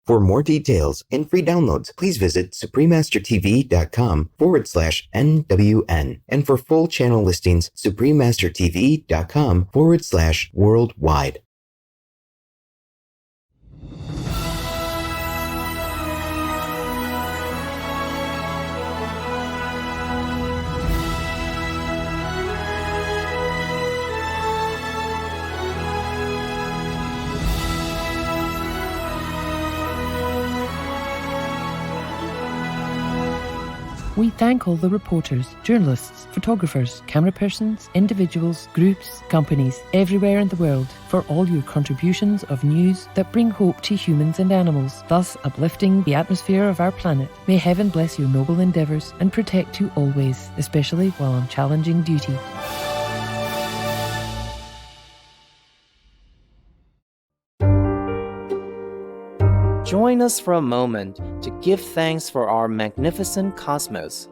For more details and free downloads, please visit suprememastertv.com/NWN. And for full channel listings, suprememastertv.com/worldwide. We thank all the reporters, journalists, photographers, camera persons, individuals, groups, companies, everywhere in the world for all your contributions of news that bring hope to humans and animals, thus uplifting the atmosphere of our planet. May heaven bless your noble endeavours and protect you always, especially while on challenging duty. Join us for a moment to give thanks for our magnificent cosmos.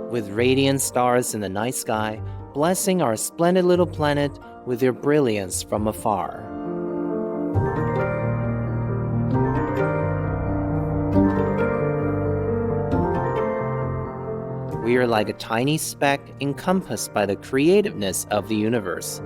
With radiant stars in the night sky, blessing our splendid little planet with their brilliance from afar. We are like a tiny speck encompassed by the creativeness of the universe.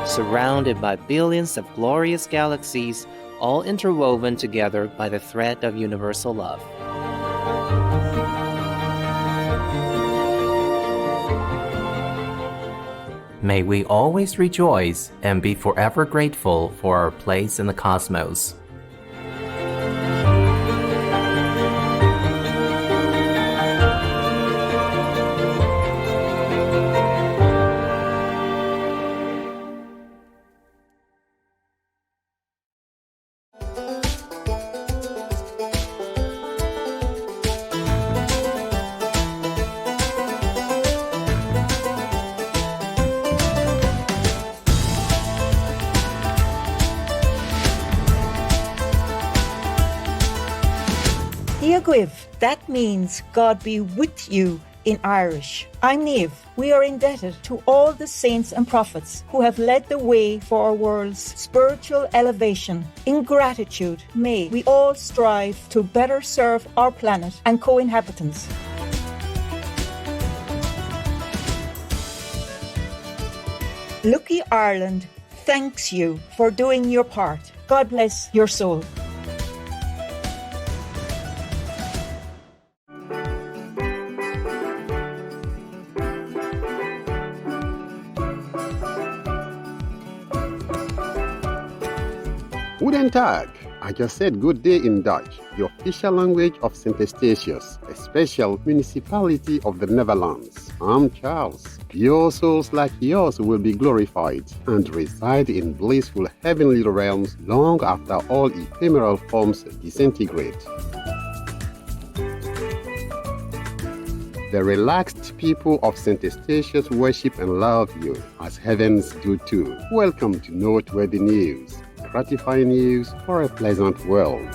Surrounded by billions of glorious galaxies, all interwoven together by the thread of universal love. May we always rejoice and be forever grateful for our place in the cosmos. Diagwib, that means God be with you in Irish. I'm Niamh. We are indebted to all the saints and prophets who have led the way for our world's spiritual elevation. In gratitude, may we all strive to better serve our planet and co-inhabitants. Lucky Ireland thanks you for doing your part. God bless your soul. Guten Tag. I just said good day in Dutch, the official language of St. Eustatius, a special municipality of the Netherlands. I'm Charles. Pure souls like yours will be glorified and reside in blissful heavenly realms long after all ephemeral forms disintegrate. The relaxed people of St. Eustatius worship and love you, as heavens do too. Welcome to Noteworthy News. Gratifying news for a pleasant world.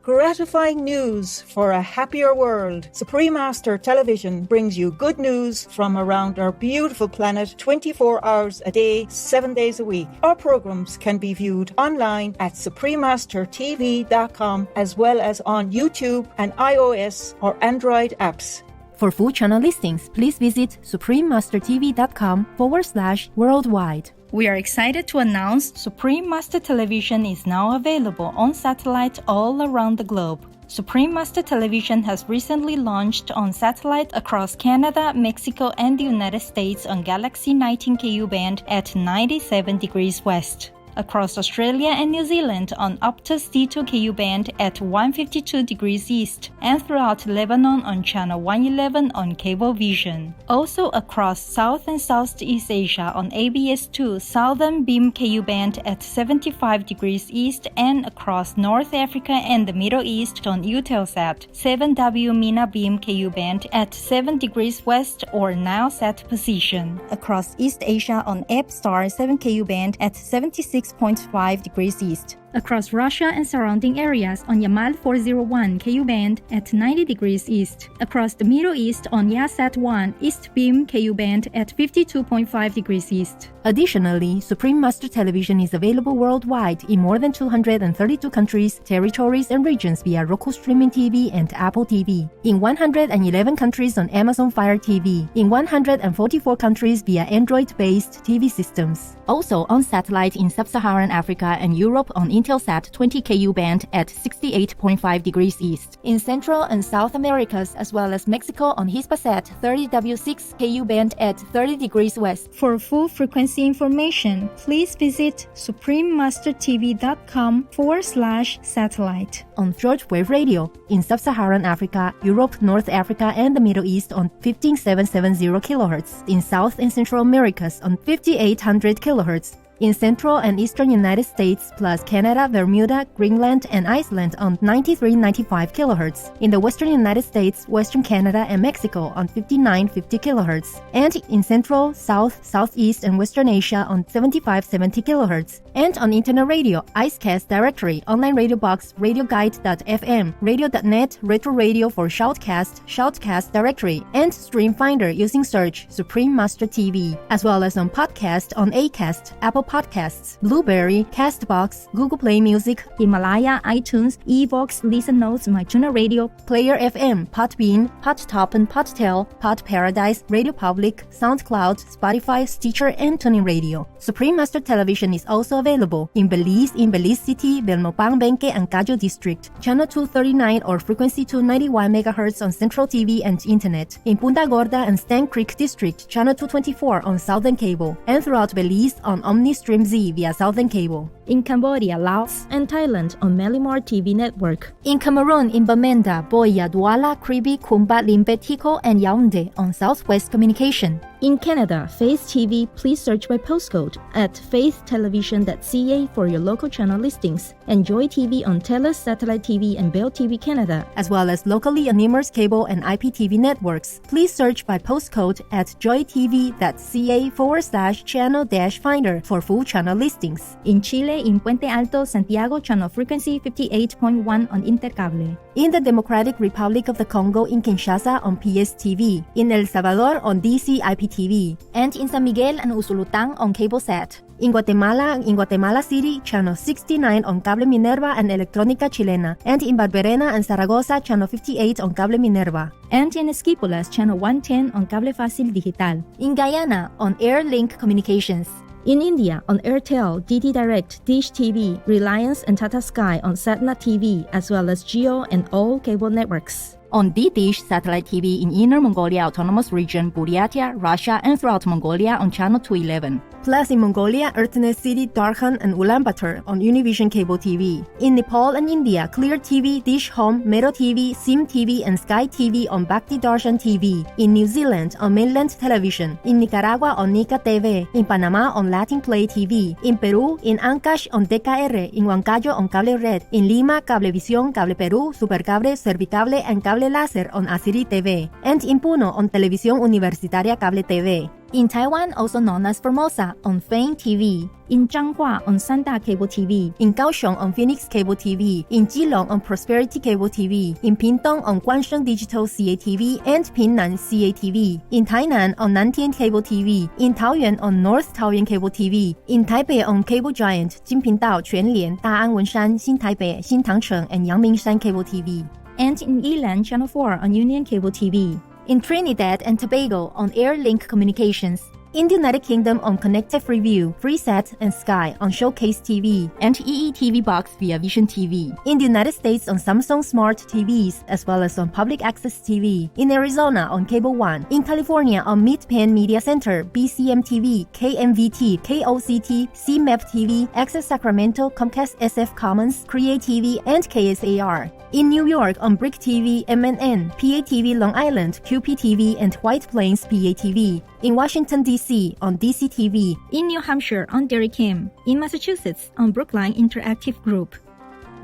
Gratifying news for a happier world. Supreme Master Television brings you good news from around our beautiful planet 24 hours a day, 7 days a week. Our programs can be viewed online at suprememastertv.com as well as on YouTube and iOS or Android apps. For full channel listings, please visit suprememastertv.com/worldwide. We are excited to announce Supreme Master Television is now available on satellite all around the globe. Supreme Master Television has recently launched on satellite across Canada, Mexico, and the United States on Galaxy 19 Ku band at 97 degrees west. across Australia and New Zealand on Optus D2 KU band at 152 degrees east, and throughout Lebanon on channel 111 on Cablevision. Also across South and Southeast Asia on ABS2 Southern Beam KU band at 75 degrees east, and across North Africa and the Middle East on Eutelsat 7W Mina Beam KU band at 7 degrees west or Nilesat position. Across East Asia on EBStar 7 KU band at 76.5 degrees east. Across Russia and surrounding areas on Yamal 401 KU band at 90 degrees east. Across the Middle East on Yasat 1 East Beam KU band at 52.5 degrees east. Additionally, Supreme Master Television is available worldwide in more than 232 countries, territories, and regions via Roku Streaming TV and Apple TV. In 111 countries on Amazon Fire TV. In 144 countries via Android-based TV systems. Also on satellite in Sub-Saharan Africa and Europe on Intelsat 20 KU band at 68.5 degrees east. In Central and South Americas as well as Mexico on Hispasat 30W6 KU band at 30 degrees west. For full frequency information, please visit suprememastertv.com/satellite. On shortwave radio in Sub-Saharan Africa, Europe, North Africa, and the Middle East on 15770 kHz. In South and Central Americas on 5800 kHz. In Central and Eastern United States plus Canada, Bermuda, Greenland, and Iceland on 9395 kHz. In the Western United States, Western Canada, and Mexico on 5950 kHz. And in Central, South, Southeast, and Western Asia on 7570 kHz. And on Internet radio, Icecast Directory, Online Radio Box, RadioGuide.fm, Radio.net, Retro Radio for Shoutcast, Shoutcast Directory, and Stream Finder using search Supreme Master TV, as well as on podcast on Acast, Apple Podcasts, Blueberry, Castbox, Google Play Music, Himalaya, iTunes, Evox, Listen Notes, MyTuner Radio, Player FM, Podbean, Podtop, Podtail, Pod Paradise, Radio Public, SoundCloud, Spotify, Stitcher, and Tuning Radio. Supreme Master Television is also available in Belize City, Belmopan, Benque, and Cayo District, Channel 239 or frequency 291 MHz on Central TV and Internet, in Punta Gorda and Stan Creek District, Channel 224 on Southern Cable, and throughout Belize on OmniStream Z via Southern Cable. In Cambodia, Laos, and Thailand on Melimar TV Network. In Cameroon, in Bamenda, Boya, Douala, Kribi, Kumba, Limbe, Tiko, and Yaoundé on Southwest Communication. In Canada, Faith TV, please search by postcode at faithtelevision.ca for your local channel listings. Enjoy TV on TELUS Satellite TV and Bell TV Canada, as well as locally on Nemours Cable and IPTV networks. Please search by postcode at joytv.ca/channel-finder for full channel listings. In Chile, in Puente Alto, Santiago, channel frequency 58.1 on Intercable. In the Democratic Republic of the Congo, in Kinshasa on PSTV. In El Salvador on DC IPTV. And in San Miguel and Usulután on CableSat. In Guatemala City, channel 69 on Cable Minerva and Electrónica Chilena, and in Barberena and Zaragoza, channel 58 on Cable Minerva. And in Esquipulas, channel 110 on Cable Fácil Digital. In Guyana, on Airlink Communications. In India, on Airtel, DD Direct, Dish TV, Reliance, and Tata Sky on Satnat TV, as well as Geo and all cable networks. On DDish Satellite TV in Inner Mongolia Autonomous Region, Buryatia, Russia, and throughout Mongolia on channel 211. Plus in Mongolia, Ertnes City, Darkhan, and Ulaanbaatar on Univision Cable TV. In Nepal and India, Clear TV, Dish Home, Mero TV, Sim TV, and Sky TV on Bhakti Darshan TV. In New Zealand on Mainland Television. In Nicaragua on Nica TV. In Panama on Latin Play TV. In Peru, in Ancash on DKR. In Huancayo on Cable Red. In Lima, Cablevisión, Cable Perú, Supercable, Servicable, and Cable Láser on Asiri TV. And in Puno on Televisión Universitaria Cable TV. In Taiwan, also known as Formosa, on Fame TV. In Changhua on Sanda Cable TV. In Kaohsiung on Phoenix Cable TV. In Keelung on Prosperity Cable TV. In Pingtung on Guangsheng Digital CATV and Pinnan CATV. In Tainan on Nantian Cable TV. In Taoyuan on North Taoyuan Cable TV. In Taipei on Cable Giant, Jinpingdao, Quanlian, Daan Wenshan, Xintaipei, Xintangcheng, and Yangmingshan Cable TV. And in Yilan, Channel 4 on Union Cable TV. In Trinidad and Tobago on Airlink Communications. In the United Kingdom on Connective Review, Freesat and Sky on Showcase TV, and EETV Box via Vision TV. In the United States on Samsung Smart TVs, as well as on Public Access TV. In Arizona on Cable One. In California on Mid-Penn Media Center, BCM TV, KMVT, KOCT, CMAP TV, Access Sacramento, Comcast SF Commons, Create TV, and KSAR. In New York on Brick TV, MNN, PATV Long Island, QPTV, and White Plains PATV. In Washington, D.C. on DCTV. In New Hampshire on Derry Kim. In Massachusetts on Brookline Interactive Group.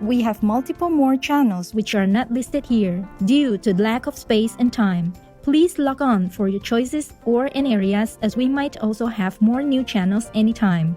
We have multiple more channels which are not listed here due to lack of space and time. Please log on for your choices or in areas, as we might also have more new channels anytime.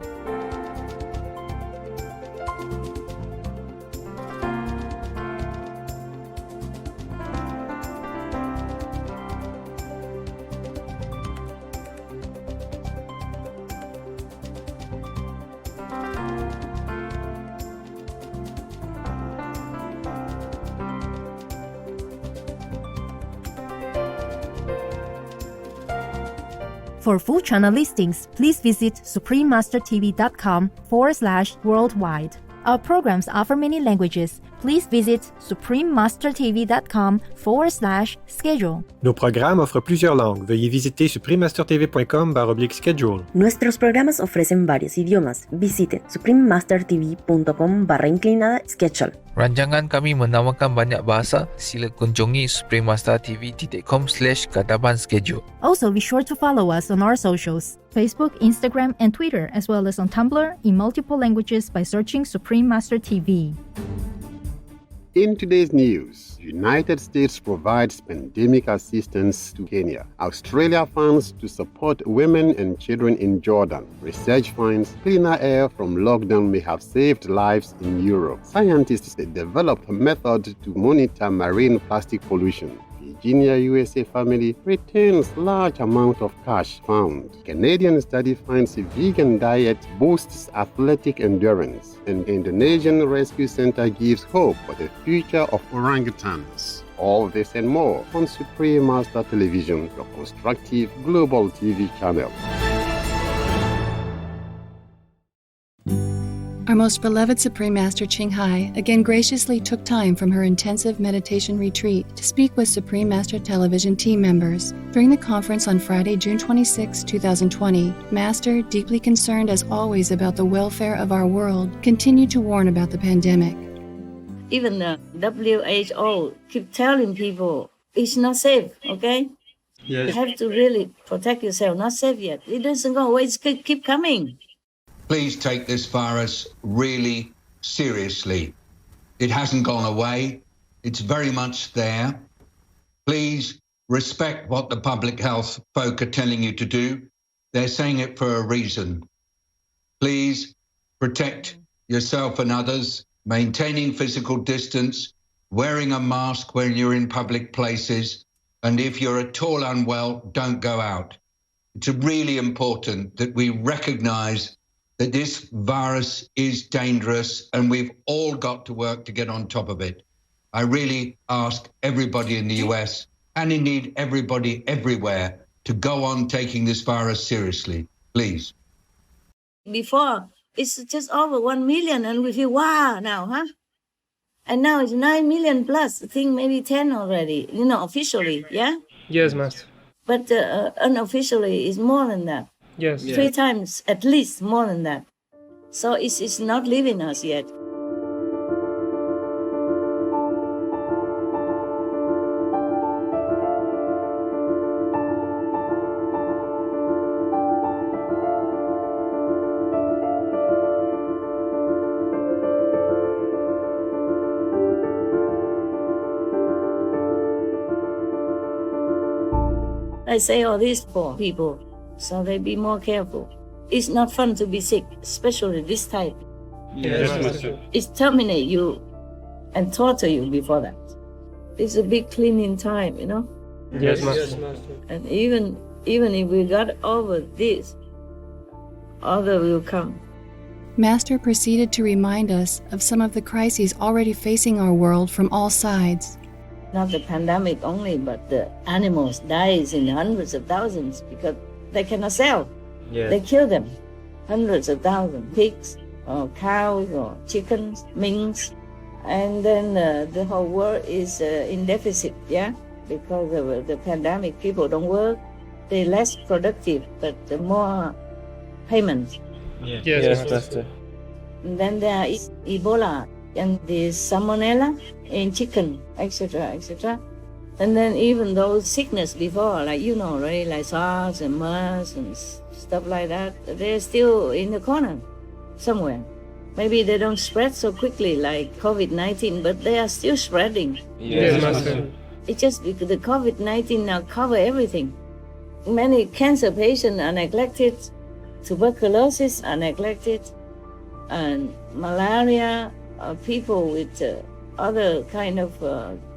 For full channel listings, please visit suprememastertv.com/worldwide. Our programs offer many languages. Please visit suprememastertv.com/schedule. Nos programas offrent plusieurs langues. Veuillez visiter suprememastertv.com/schedule. Nuestros programas ofrecen varios idiomas. Visite suprememastertv.com/schedule. Rancangan kami menawarkan banyak bahasa. Sila kunjungi suprememastertv.com/kataban schedule. Also, be sure to follow us on our socials. Facebook, Instagram, and Twitter, as well as on Tumblr in multiple languages by searching Supreme Master TV. In today's news, United States provides pandemic assistance to Kenya. Australia funds to support women and children in Jordan. Research finds cleaner air from lockdown may have saved lives in Europe. Scientists developed a method to monitor marine plastic pollution. Virginia, USA family returns large amount of cash found. Canadian study finds a vegan diet boosts athletic endurance. And Indonesian Rescue Center gives hope for the future of orangutans. All this and more on Supreme Master Television, your constructive global TV channel. Our most beloved Supreme Master Ching Hai again graciously took time from her intensive meditation retreat to speak with Supreme Master Television team members. During the conference on Friday, June 26, 2020, Master, deeply concerned as always about the welfare of our world, continued to warn about the pandemic. Even the WHO keep telling people it's not safe, okay? Yes. You have to really protect yourself. Not safe yet. It doesn't go away. It's keep coming. Please take this virus really seriously. It hasn't gone away. It's very much there. Please respect what the public health folk are telling you to do. They're saying it for a reason. Please protect yourself and others, maintaining physical distance, wearing a mask when you're in public places, and if you're at all unwell, don't go out. It's really important that we recognize that this virus is dangerous and we've all got to work to get on top of it. I really ask everybody in the US, and indeed everybody everywhere, to go on taking this virus seriously, please. Before, it's just over 1 million and we feel, wow, now, huh? And now it's 9 million plus, I think maybe 10 already, officially, yeah? Yes, Master. But unofficially, it's more than that. Yes. 3 times, at least more than that. So it's not leaving us yet. I say all this for people, so they be more careful. It's not fun to be sick, especially this type. Yes, Master. It terminate you and torture you before that. It's a big cleaning time, Yes, Master. And even if we got over this, other will come. Master proceeded to remind us of some of the crises already facing our world from all sides. Not the pandemic only, but the animals dies in hundreds of thousands because they cannot sell. Yes. They kill them, hundreds of thousands, pigs or cows or chickens, minks. And then the whole world is in deficit, because of the pandemic. People don't work, they're less productive, but more payments. Yes, Master. And then there is Ebola and the salmonella in chicken, etc., etc. And then even those sickness before, like already, like SARS and MERS and stuff like that, they're still in the corner somewhere. Maybe they don't spread so quickly like COVID-19, but they are still spreading. Yes, Master. It's just because the COVID-19 now cover everything. Many cancer patients are neglected, tuberculosis are neglected, and malaria, people with other kind of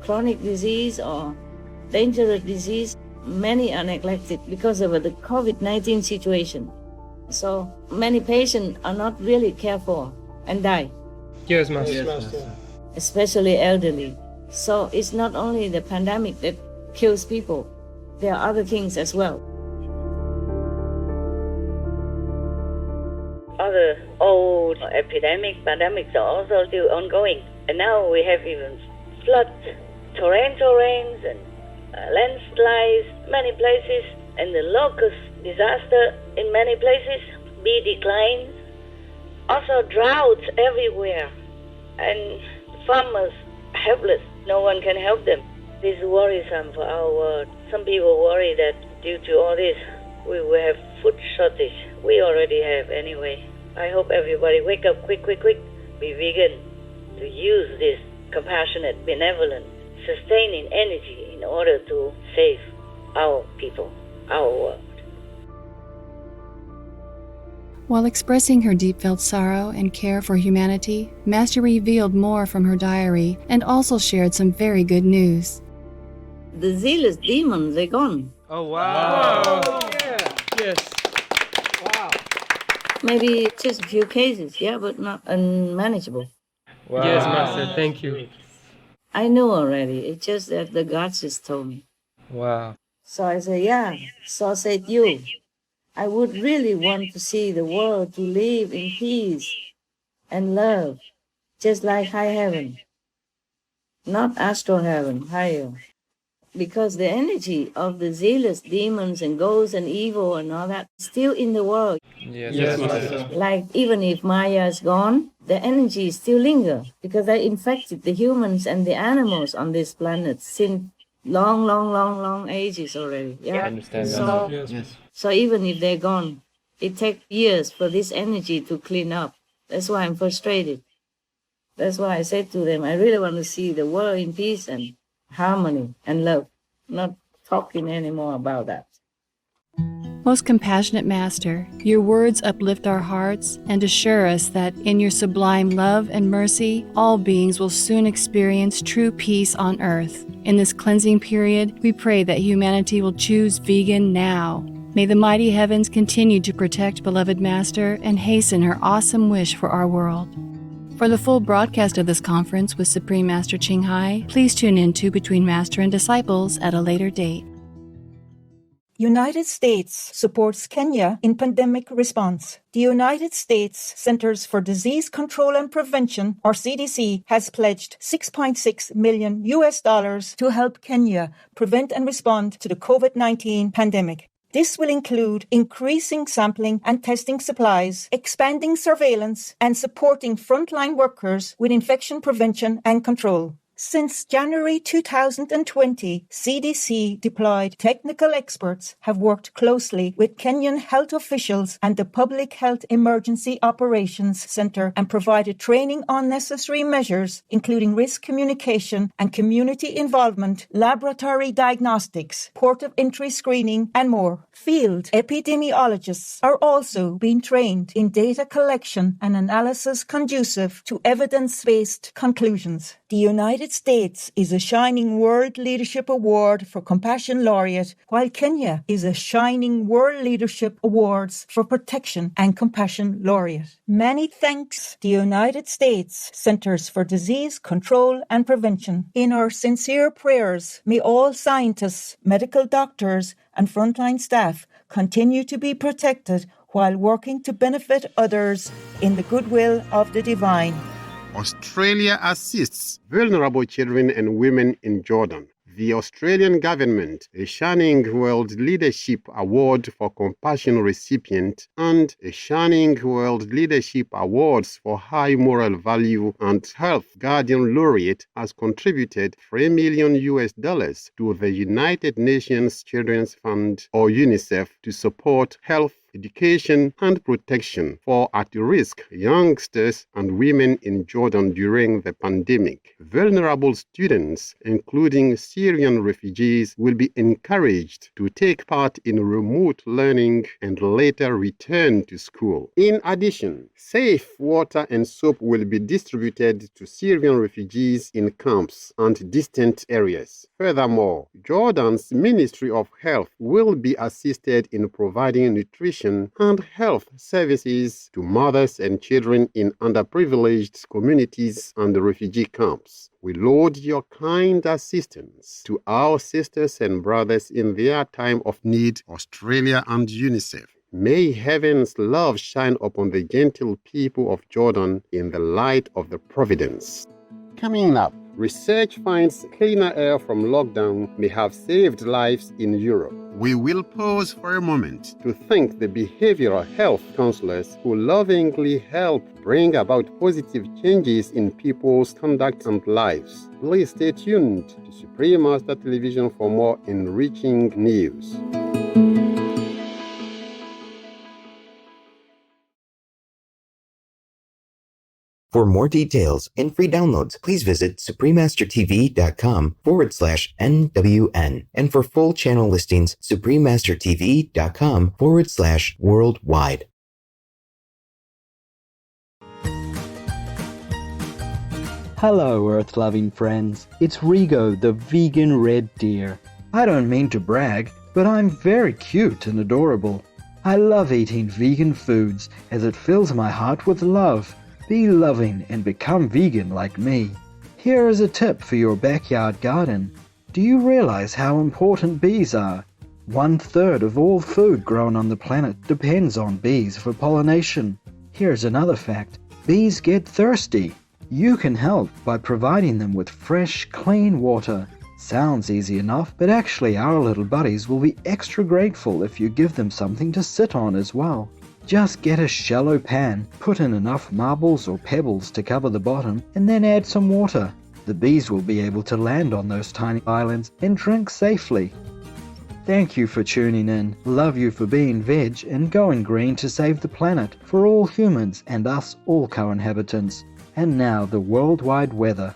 chronic disease or dangerous disease, many are neglected because of the COVID-19 situation. So many patients are not really cared for and die. Yes, Master. Especially elderly. So it's not only the pandemic that kills people, there are other things as well. Other old pandemics are also still ongoing. And now we have even floods, torrential rains, and landslides many places, and the locust disaster in many places, bee declines, also droughts everywhere, and farmers helpless, no one can help them. This is worrisome for our world. Some people worry that due to all this, we will have food shortage. We already have anyway. I hope everybody wake up quick, be vegan, to use this compassionate, benevolent, sustaining energy in order to save our people, our world. While expressing her deep-felt sorrow and care for humanity, Master revealed more from her diary and also shared some very good news. The zealous demons, they're gone. Oh, wow. Yes. Wow. Maybe just a few cases, but not unmanageable. Wow. Yes, Master, thank you. I knew already. It's just that the gods just told me. Wow. So I said, so said you. I would really want to see the world to live in peace and love, just like high heaven. Not astral heaven, higher. Because the energy of the zealous demons and ghosts and evil and all that is still in the world. Yes, Master. Like even if Maya is gone, the energy still lingers because they infected the humans and the animals on this planet since long ages already. I understand that. So even if they're gone, it takes years for this energy to clean up. That's why I'm frustrated. That's why I said to them, I really want to see the world in peace and harmony and love, not talking anymore about that. Most compassionate Master, your words uplift our hearts and assure us that in your sublime love and mercy, all beings will soon experience true peace on earth. In this cleansing period, we pray that humanity will choose vegan now. May the mighty heavens continue to protect beloved Master and hasten her awesome wish for our world. For the full broadcast of this conference with Supreme Master Ching Hai, please tune in to Between Master and Disciples at a later date. United States supports Kenya in pandemic response. The United States Centers for Disease Control and Prevention, or CDC, has pledged $6.6 million to help Kenya prevent and respond to the COVID-19 pandemic. This will include increasing sampling and testing supplies, expanding surveillance, and supporting frontline workers with infection prevention and control. Since January 2020, CDC deployed technical experts have worked closely with Kenyan health officials and the Public Health Emergency Operations Center and provided training on necessary measures, including risk communication and community involvement, laboratory diagnostics, port of entry screening, and more. Field epidemiologists are also being trained in data collection and analysis conducive to evidence-based conclusions. The United States is a Shining World Leadership Award for Compassion Laureate, while Kenya is a Shining World Leadership Awards for Protection and Compassion Laureate. Many thanks to the United States Centers for Disease Control and Prevention. In our sincere prayers, may all scientists, medical doctors, and frontline staff continue to be protected while working to benefit others in the goodwill of the divine. Australia assists vulnerable children and women in Jordan. The Australian government, a Shining World Leadership Award for Compassion recipient, and a Shining World Leadership Awards for High Moral Value and Health Guardian Laureate, has contributed $3 million to the United Nations Children's Fund, or UNICEF, to support health, education, and protection for at-risk youngsters and women in Jordan during the pandemic. Vulnerable students, including Syrian refugees, will be encouraged to take part in remote learning and later return to school. In addition, safe water and soap will be distributed to Syrian refugees in camps and distant areas. Furthermore, Jordan's Ministry of Health will be assisted in providing nutrition and health services to mothers and children in underprivileged communities and refugee camps. We laud your kind assistance to our sisters and brothers in their time of need, Australia and UNICEF. May heaven's love shine upon the gentle people of Jordan in the light of the providence. Coming up, research finds cleaner air from lockdown may have saved lives in Europe. We will pause for a moment to thank the behavioral health counselors who lovingly help bring about positive changes in people's conduct and lives. Please stay tuned to Supreme Master Television for more enriching news. For more details and free downloads, please visit suprememastertv.com/NWN. And for full channel listings, suprememastertv.com/worldwide. Hello, Earth-loving friends. It's Rigo, the vegan red deer. I don't mean to brag, but I'm very cute and adorable. I love eating vegan foods as it fills my heart with love. Be loving and become vegan like me. Here is a tip for your backyard garden. Do you realize how important bees are? 1/3 of all food grown on the planet depends on bees for pollination. Here's another fact. Bees get thirsty. You can help by providing them with fresh, clean water. Sounds easy enough, but actually our little buddies will be extra grateful if you give them something to sit on as well. Just get a shallow pan, put in enough marbles or pebbles to cover the bottom, and then add some water. The bees will be able to land on those tiny islands and drink safely. Thank you for tuning in. Love you for being veg and going green to save the planet for all humans and us all co-inhabitants. And now the worldwide weather.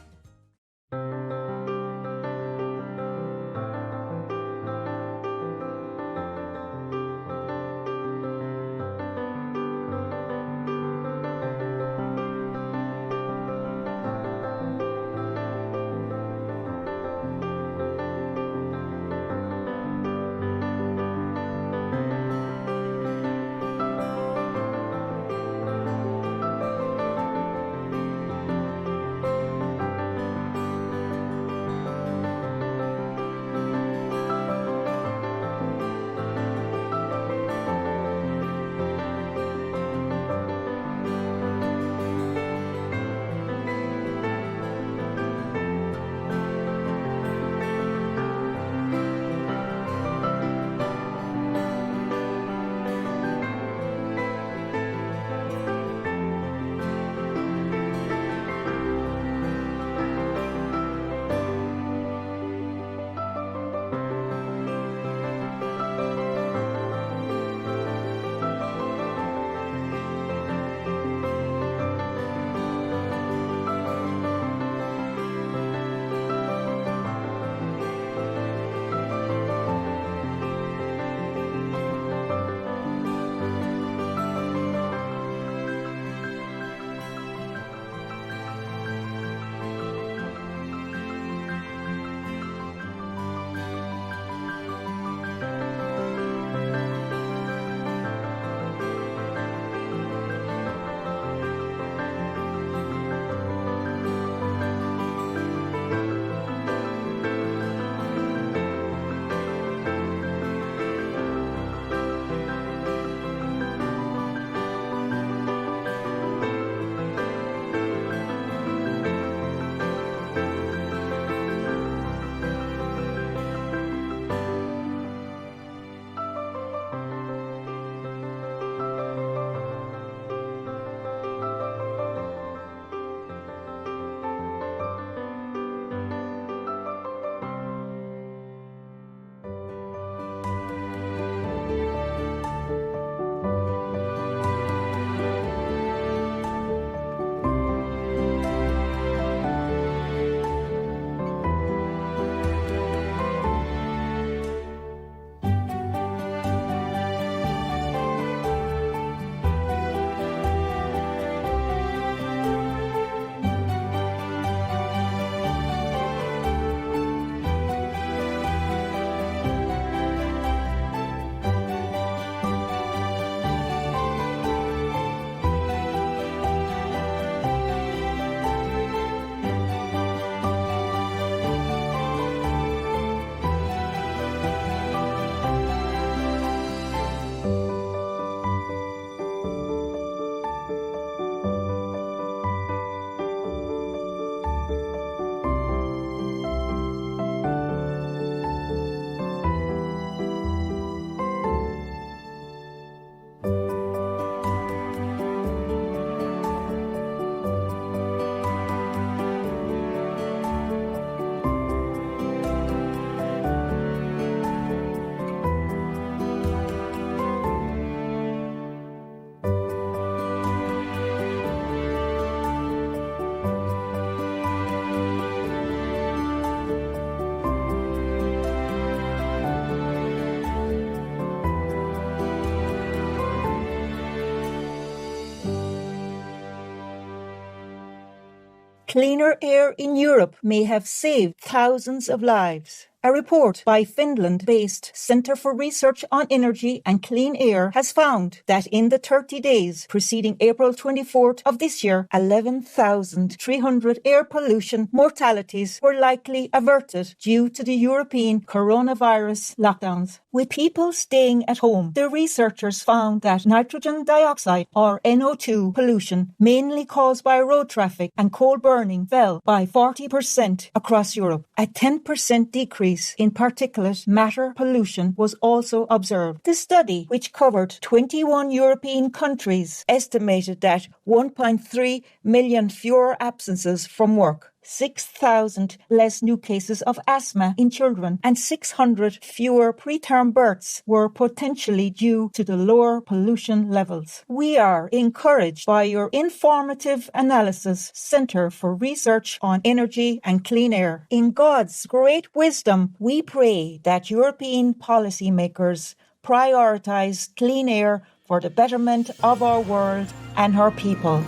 cleaner air in Europe may have saved thousands of lives. A report by Finland-based Centre for Research on Energy and Clean Air has found that in the 30 days preceding April 24th of this year, 11,300 air pollution mortalities were likely averted due to the European coronavirus lockdowns. With people staying at home, the researchers found that nitrogen dioxide, or NO2, pollution, mainly caused by road traffic and coal burning, fell by 40% across Europe. A 10% decrease in particulate matter pollution was also observed. The study, which covered 21 European countries, estimated that 1.3 million fewer absences from work, 6,000 less new cases of asthma in children, and 600 fewer preterm births were potentially due to the lower pollution levels. We are encouraged by your informative analysis, Centre for Research on Energy and Clean Air. In God's great wisdom, we pray that European policymakers prioritize clean air for the betterment of our world and our people.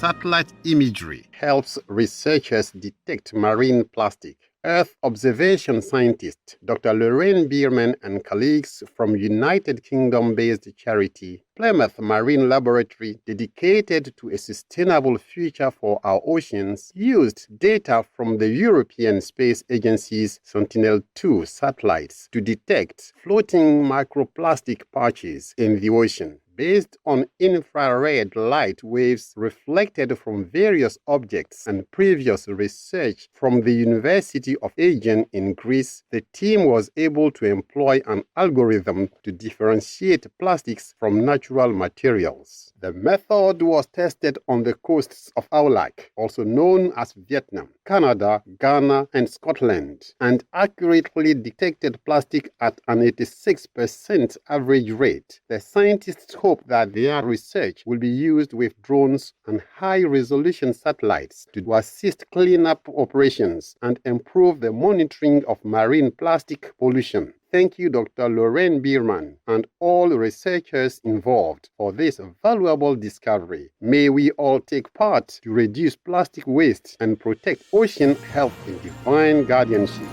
Satellite imagery helps researchers detect marine plastic. Earth observation scientist Dr. Lorraine Bierman and colleagues from United Kingdom-based charity Plymouth Marine Laboratory, dedicated to a sustainable future for our oceans, used data from the European Space Agency's Sentinel-2 satellites to detect floating microplastic patches in the ocean. Based on infrared light waves reflected from various objects and previous research from the University of Aegean in Greece, the team was able to employ an algorithm to differentiate plastics from natural materials. The method was tested on the coasts of Aulak, also known as Vietnam, Canada, Ghana, and Scotland, and accurately detected plastic at an 86% average rate. The scientists hope that their research will be used with drones and high-resolution satellites to assist cleanup operations and improve the monitoring of marine plastic pollution. Thank you, Dr. Lorraine Bierman, and all researchers involved for this valuable discovery. May we all take part to reduce plastic waste and protect ocean health in divine guardianship.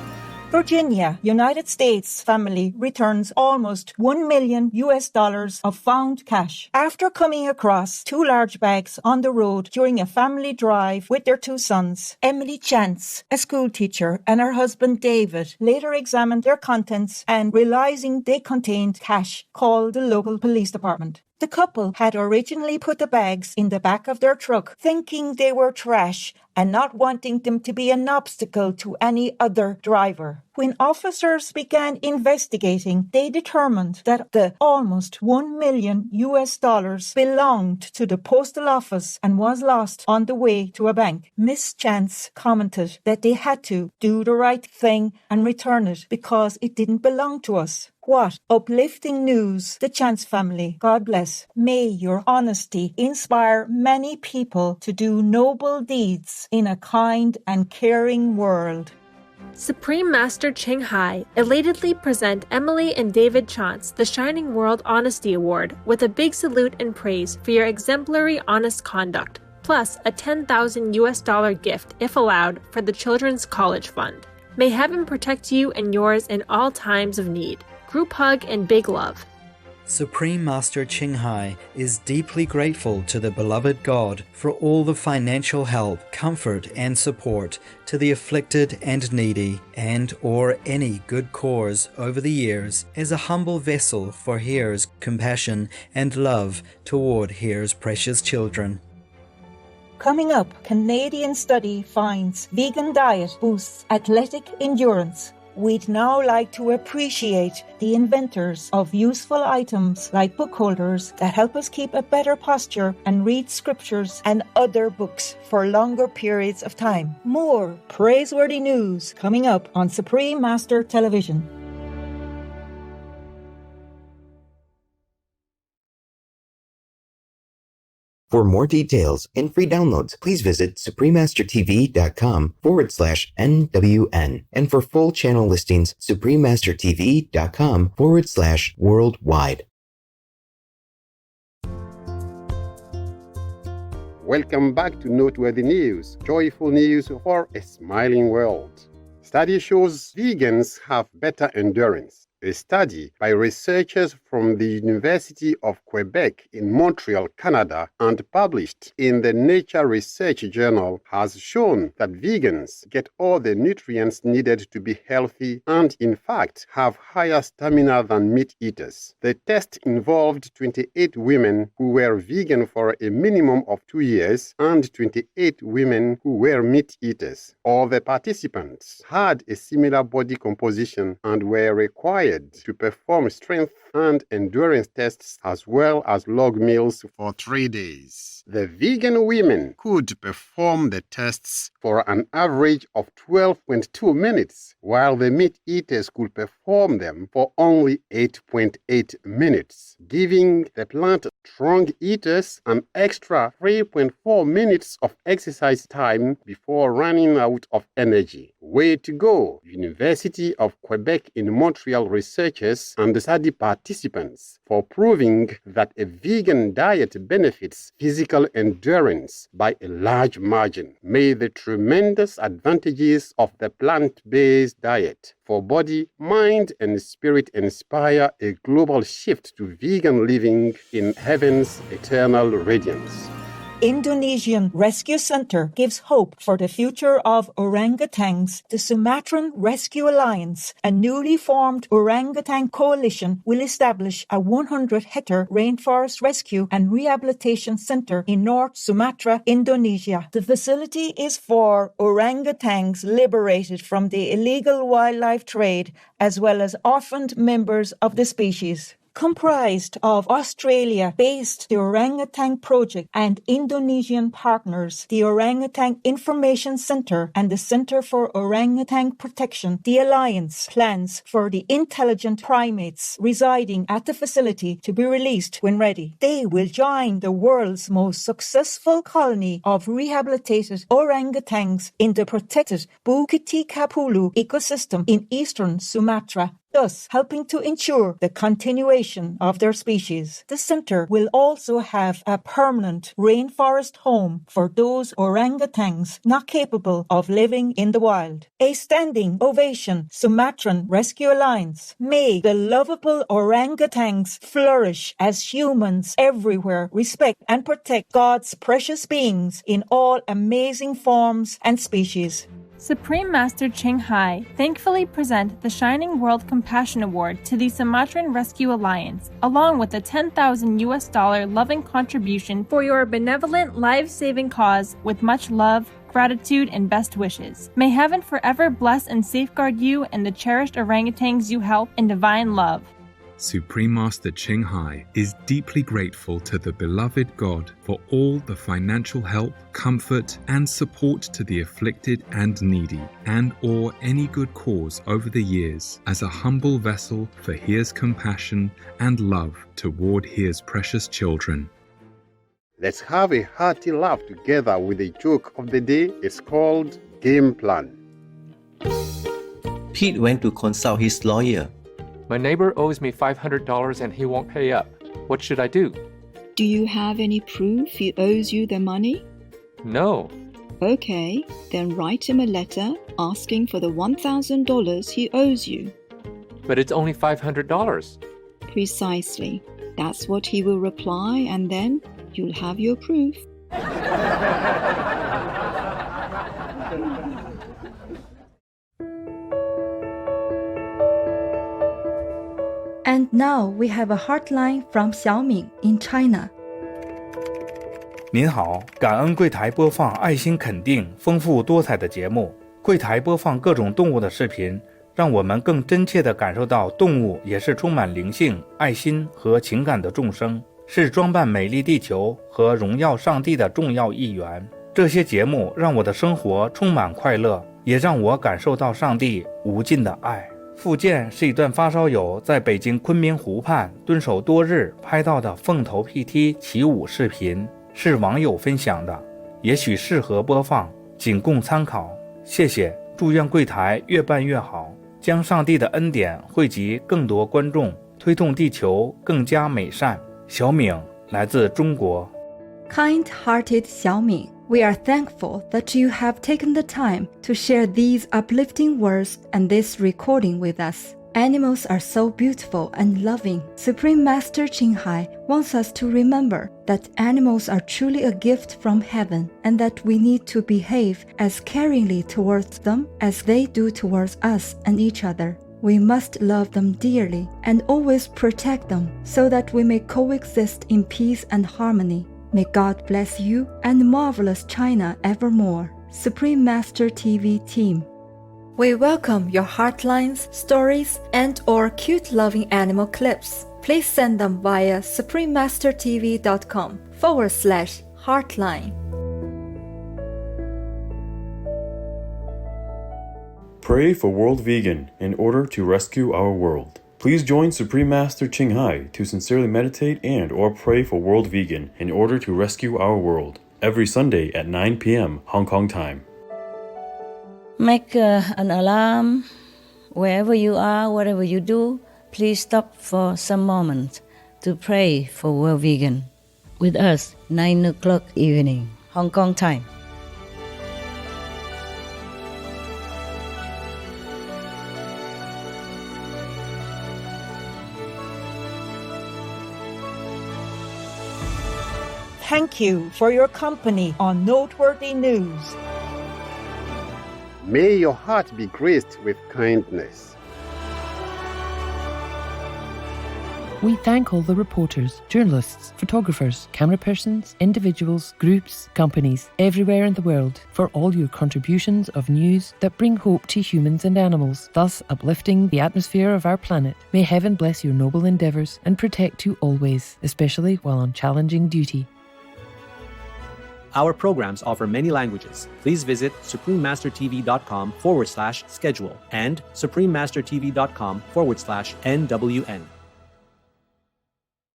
Virginia, United States family returns almost $1 million of found cash after coming across 2 large bags on the road during a family drive with their 2 sons. Emily Chance, a school teacher, and her husband David later examined their contents and, realizing they contained cash, called the local police department. The couple had originally put the bags in the back of their truck, thinking they were trash and not wanting them to be an obstacle to any other driver. When officers began investigating, they determined that the almost $1 million belonged to the postal office and was lost on the way to a bank. Miss Chance commented that they had to do the right thing and return it because it didn't belong to us. What uplifting news, the Chance family. God bless. May your honesty inspire many people to do noble deeds in a kind and caring world. Supreme Master Ching Hai elatedly present Emily and David Chance the Shining World Honesty Award with a big salute and praise for your exemplary honest conduct, plus a $10,000 gift, if allowed, for the Children's College Fund. May heaven protect you and yours in all times of need. Group hug and big love. Supreme Master Ching Hai is deeply grateful to the beloved God for all the financial help, comfort, and support to the afflicted and needy, and or any good cause over the years, as a humble vessel for His compassion and love toward His precious children. Coming up, Canadian study finds vegan diet boosts athletic endurance. We'd now like to appreciate the inventors of useful items like book holders that help us keep a better posture and read scriptures and other books for longer periods of time. More praiseworthy news coming up on Supreme Master Television. For more details and free downloads, please visit suprememastertv.com/NWN. And for full channel listings, suprememastertv.com/worldwide. Welcome back to Noteworthy News, joyful news for a smiling world. Study shows vegans have better endurance. A study by researchers from the University of Quebec in Montreal, Canada, and published in the Nature Research Journal has shown that vegans get all the nutrients needed to be healthy and, in fact, have higher stamina than meat eaters. The test involved 28 women who were vegan for a minimum of 2 years and 28 women who were meat eaters. All the participants had a similar body composition and were required to perform strength and endurance tests as well as log meals for 3 days. The vegan women could perform the tests for an average of 12.2 minutes, while the meat eaters could perform them for only 8.8 minutes, giving the plant-strong eaters an extra 3.4 minutes of exercise time before running out of energy. Way to go, University of Quebec in Montreal researchers and study participants, for proving that a vegan diet benefits physical endurance by a large margin. May the tremendous advantages of the plant-based diet for body, mind, and spirit inspire a global shift to vegan living in heaven's eternal radiance. Indonesian Rescue Center gives hope for the future of orangutans. The Sumatran Rescue Alliance, a newly formed orangutan coalition, will establish a 100-hectare rainforest rescue and rehabilitation center in North Sumatra, Indonesia. The facility is for orangutans liberated from the illegal wildlife trade, as well as orphaned members of the species. Comprised of Australia-based the Orangutan Project and Indonesian partners, the Orangutan Information Center and the Center for Orangutan Protection, the Alliance plans for the intelligent primates residing at the facility to be released when ready. They will join the world's most successful colony of rehabilitated orangutans in the protected Bukit Kapulu ecosystem in eastern Sumatra, thus helping to ensure the continuation of their species. The center will also have a permanent rainforest home for those orangutans not capable of living in the wild. A standing ovation, Sumatran Rescue Alliance. May the lovable orangutans flourish as humans everywhere respect and protect God's precious beings in all amazing forms and species. Supreme Master Ching Hai thankfully present the Shining World Compassion Award to the Sumatran Rescue Alliance, along with a $10,000 loving contribution for your benevolent life-saving cause with much love, gratitude, and best wishes. May heaven forever bless and safeguard you and the cherished orangutans you help in divine love. Supreme Master Ching Hai is deeply grateful to the beloved God for all the financial help, comfort, and support to the afflicted and needy, and or any good cause over the years as a humble vessel for His compassion and love toward His precious children. Let's have a hearty laugh together with a joke of the day. It's called Game Plan. Pete went to consult his lawyer. My neighbor owes me $500 and he won't pay up. What should I do? Do you have any proof he owes you the money? No. Okay, then write him a letter asking for the $1,000 he owes you. But it's only $500. Precisely. That's what he will reply, and then you'll have your proof. And now we have a hotline from Xiaoming in China. 您好，感恩柜台播放爱心肯定、丰富多彩的节目。柜台播放各种动物的视频，让我们更真切地感受到动物也是充满灵性、爱心和情感的众生，是装扮美丽地球和荣耀上帝的重要一员。这些节目让我的生活充满快乐，也让我感受到上帝无尽的爱。附件是一段发烧友在北京昆明湖畔蹲守多日拍到的凤头屁踢起舞视频，是网友分享的，也许适合播放，仅供参考。谢谢，祝愿柜台越办越好，将上帝的恩典惠及更多观众，推动地球更加美善。小敏来自中国。Kind-hearted Xiaoming, we are thankful that you have taken the time to share these uplifting words and this recording with us. Animals are so beautiful and loving. Supreme Master Qinghai wants us to remember that animals are truly a gift from heaven and that we need to behave as caringly towards them as they do towards us and each other. We must love them dearly and always protect them so that we may coexist in peace and harmony. May God bless you and marvelous China evermore. Supreme Master TV Team. We welcome your heartlines, stories, and/or cute loving animal clips. Please send them via suprememastertv.com/heartline. Pray for World Vegan in order to rescue our world. Please join Supreme Master Qinghai to sincerely meditate and/or pray for World Vegan in order to rescue our world. Every Sunday at 9 p.m. Hong Kong time. Make an alarm. Wherever you are, whatever you do, please stop for some moment to pray for World Vegan. With us, 9 o'clock evening, Hong Kong time. Thank you for your company on Noteworthy News. May your heart be graced with kindness. We thank all the reporters, journalists, photographers, camera persons, individuals, groups, companies, everywhere in the world for all your contributions of news that bring hope to humans and animals, thus uplifting the atmosphere of our planet. May heaven bless your noble endeavours and protect you always, especially while on challenging duty. Our programs offer many languages. Please visit suprememastertv.com/schedule and suprememastertv.com/NWN.